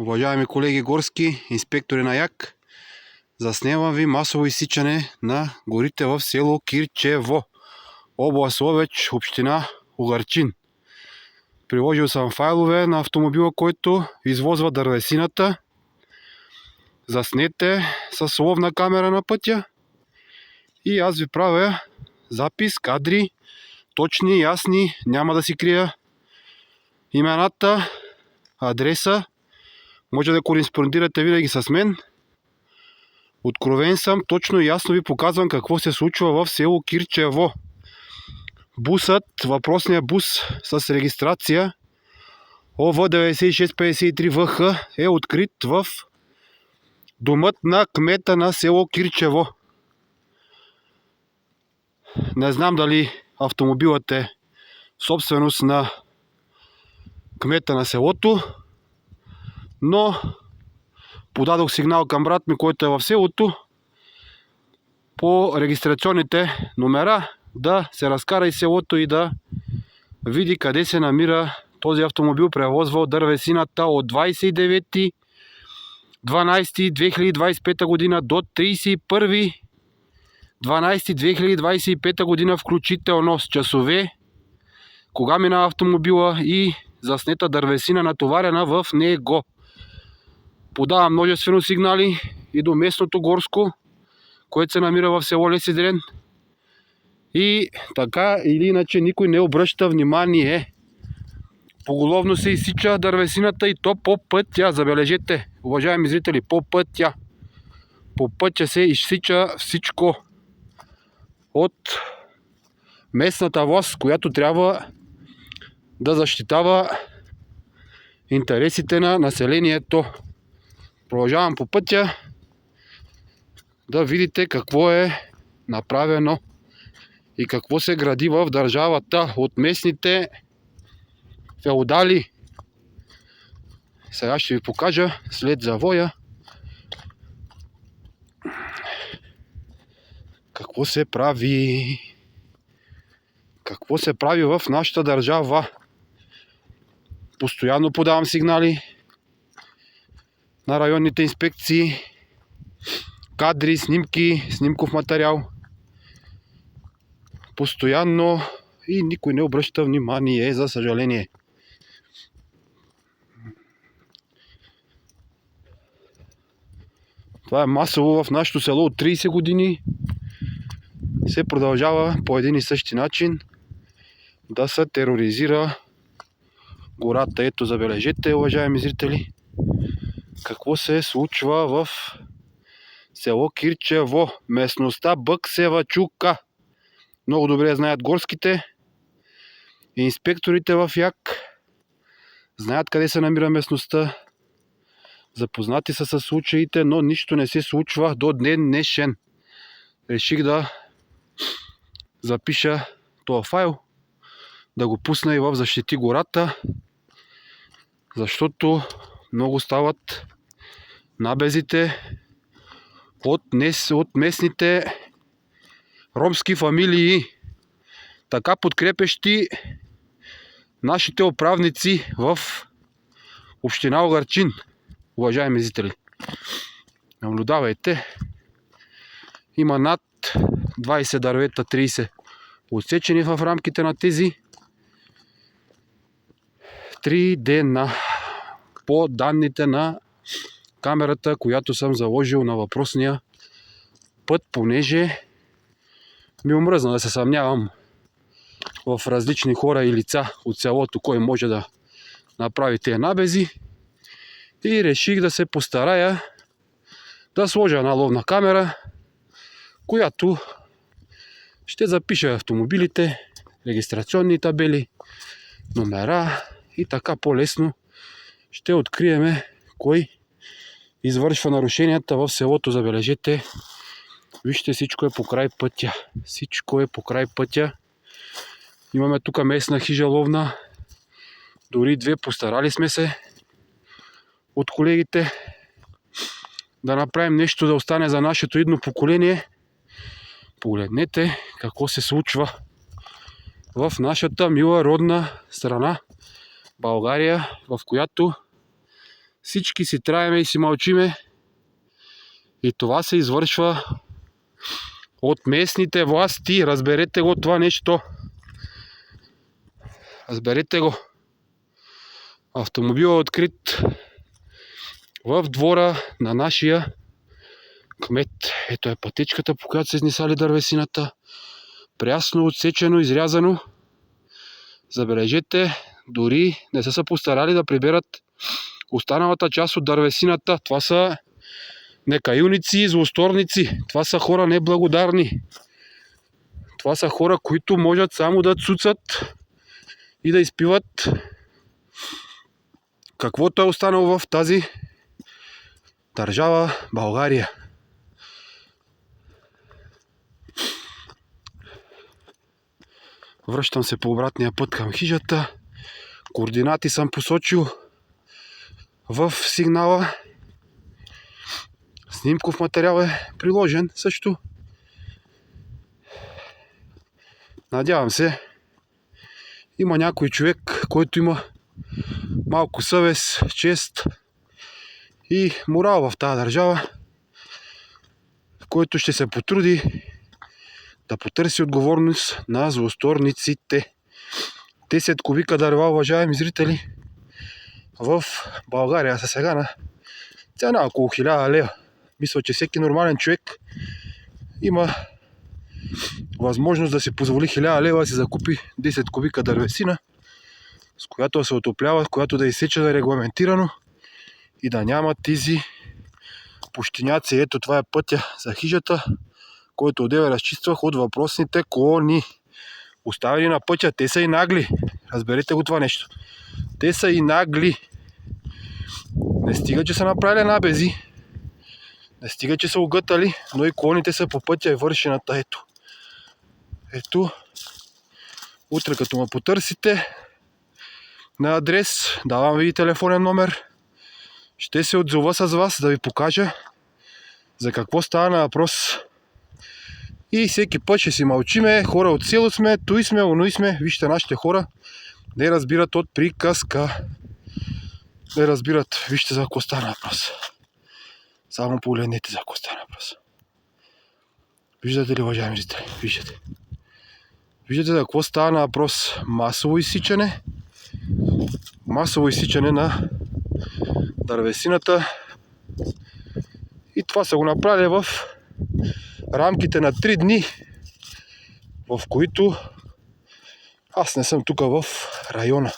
Уважаеми колеги горски, инспектори на ЯК, заснемам ви масово изсичане на горите в село Кирчево, област Ловеч, община Угърчин. Приложил съм файлове на автомобила, който извозва дървесината. Заснете с ловна камера на пътя и аз ви правя запис, кадри, точни, ясни, няма да си крия имената, адреса. Може да кореспондирате винаги с мен. Откровен съм, точно и ясно ви показвам какво се случва в село Кирчево. Бусът, въпросният бус с регистрация ОВ9653ВХ е открит в домът на кмета на село Кирчево. Не знам дали автомобилът е собственост на кмета на селото, но подадох сигнал към брат ми, който е в селото, по регистрационните номера да се разкара из селото и да види къде се намира този автомобил, превозвал дървесината от 29.12.2025 година до 31.12.2025 година включително, с часове, кога мина автомобила и заснета дървесина натоварена в него. Подавам множествено сигнали и до местното горско, което се намира в село Лесидрен. И така или иначе никой не обръща внимание. Поголовно се изсича дървесината и то по пътя. Забележете, уважаеми зрители, по пътя. По пътя се изсича всичко от местната власт, която трябва да защитава интересите на населението. Продължавам по пътя да видите какво е направено и какво се гради в държавата от местните феодали. Сега ще ви покажа след завоя какво се прави. Какво се прави в нашата държава. Постоянно подавам сигнали на районните инспекции, кадри, снимки, снимков материал. Постоянно и никой не обръща внимание, за съжаление. Това е масово в нашето село от 30 години. Се продължава по един и същи начин да се тероризира гората. Ето, забележете, уважаеми зрители, какво се случва в село Кирчево, местността Бъксева чука. Много добре знаят горските. Инспекторите в ЯК знаят къде се намира местността. Запознати са с случаите, но нищо не се случва до ден днешен. Реших да запиша този файл, да го пусна и в Защити гората, защото много стават набезите от местните ромски фамилии, така подкрепящи нашите управници в община Угърчин. Уважаеми зрители, наблюдавайте. Има над 20 дървета, 30 отсечени в рамките на тези 3 дена. По данните на камерата, която съм заложил на въпросния път, понеже ми омръзна да се съмнявам в различни хора и лица от селото, кой може да направи тези набези, и реших да се постарая да сложа една ловна камера, която ще запише автомобилите, регистрационни табели, номера и така по-лесно ще откриеме кой извършва нарушенията в селото. Забележете, вижте, всичко е по край пътя. Всичко е по край пътя. Имаме тук местна хижа ловна, дори 2, постарали сме се от колегите да направим нещо да остане за нашето идно поколение. Погледнете какво се случва в нашата мила родна страна България, в която Всички си траеме и си мълчиме. И това се извършва от местните власти. Разберете го това нещо. Разберете го. Автомобилът е открит в двора на нашия кмет. Ето е пътечката, по която са изнесали дървесината. Прясно, отсечено, изрязано. Забележете, дори не са се постарали да приберат останалата част от дървесината. Това са некаюници и злосторници. Това са хора неблагодарни. Това са хора, които можат само да цуцат и да изпиват каквото е останало в тази държава България. Връщам се по обратния път към хижата. Координати съм посочил в сигнала. Снимков материал е приложен също. Надявам се, има някой човек, който има малко съвест, чест и морал в тази държава, който ще се потруди да потърси отговорност на злосторниците. 10 кубика дърва, уважаеми зрители, в България са сега на цена около 1000 лева. Мисля, че всеки нормален човек има възможност да си позволи 1000 лева да си закупи 10 кубика дървесина, с която да се отоплява, с която да изсече регламентирано и да няма тези пущиняци. Ето това е пътя за хижата, който одеве разчиствах от въпросните кони. Оставени на пътя, те са и нагли. Разберете го това нещо. Те са и нагли. Не стига, че са направили набези. Не стига, че са огътали, но и клоните са по пътя и вършената. Ето. Ето. Утре като ме потърсите на адрес, давам ви телефонен номер. Ще се отзова с вас да ви покажа за какво става на въпрос. И всеки път ще си мълчиме, хора от село сме, туй сме, оной сме. Вижте, нашите хора не разбират от приказка. Не разбират, вижте за какво стана въпрос. Само погледнете за какво стана въпрос. Виждате ли, уважаеми зрители? Виждате. Виждате за какво става на въпрос. Масово изсичане. Масово изсичане на дървесината. И това са го направили в рамките на 3 дни, в които аз не съм тук в района.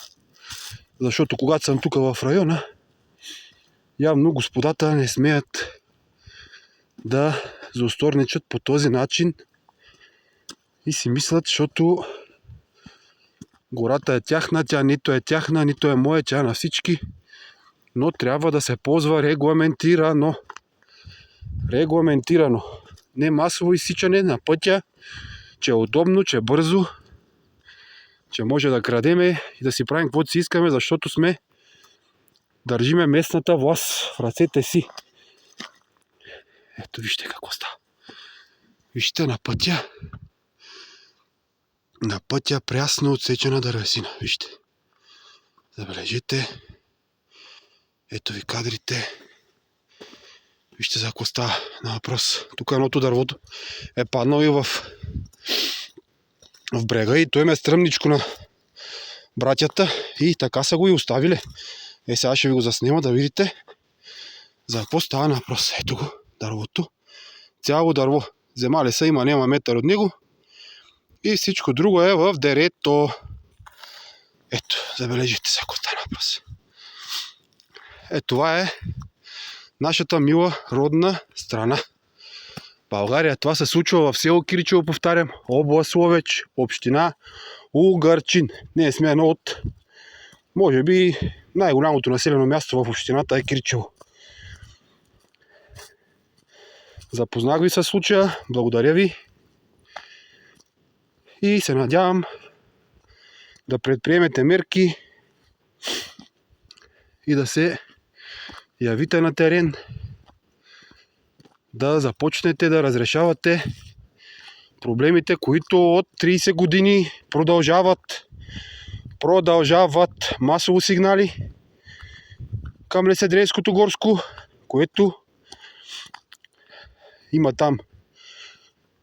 Защото когато съм тук в района, явно господата не смеят да злосторничат по този начин и си мислят, защото гората е тяхна, тя нито е тяхна, нито е моя, тя на всички, но трябва да се ползва регламентирано. Регламентирано. Не масово изсичане на пътя, че е удобно, че е бързо, че може да крадеме и да си правим каквото си искаме, защото държиме местната власт в ръцете си. Ето вижте какво става. Вижте на пътя. На пътя прясно отсечена дървесина. Вижте. Забележите. Ето ви кадрите. Вижте за какво става на въпрос. Тук едното дървото е паднало и в брега и той им е стръмничко на братята и така са го и оставили. Сега ще ви го заснема да видите за какво става на въпрос. Ето го дървото. Цяло дърво. Вземали са, няма метър от него и всичко друго е в дерето. Ето, забележите за какво става на въпрос. Това е нашата мила родна страна. България. Това се случва в село Киричево, повтарям, област Ловеч, община Угърчин. Ние сме едно от, може би, най-голямото населено място в общината е Киричево. Запознах ви със случая, благодаря ви и се надявам да предприемете мерки и да се явите на терен, да започнете да разрешавате проблемите, които от 30 години продължават масово сигнали към Леседрейското горско, което има там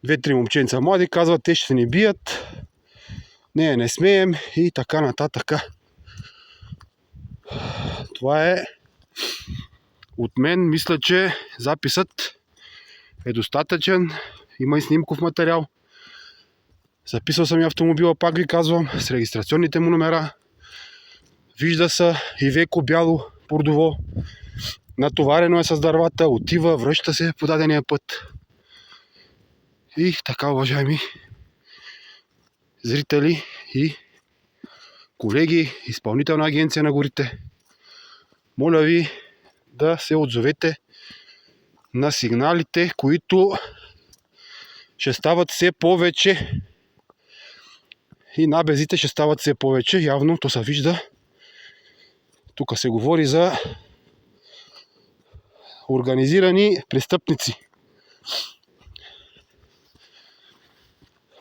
2-3 момченца млади, казват, те ще ни бият, не смеем и така нататък. Това е от мен. Мисля, че записът е достатъчен. Има и снимков материал. Записал съм и автомобила, пак ви казвам, с регистрационните му номера. Вижда се Ивеко бяло бордово. Натоварено е с дървата, отива, връща се по дадения път. И така, уважаеми зрители и колеги, Изпълнителна агенция на горите, моля ви да се отзовете на сигналите, които ще стават все повече и набезите ще стават все повече. Явно то се вижда. Тук се говори за организирани престъпници.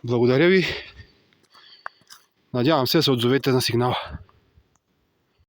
Благодаря ви. Надявам се да се отзовете на сигнала.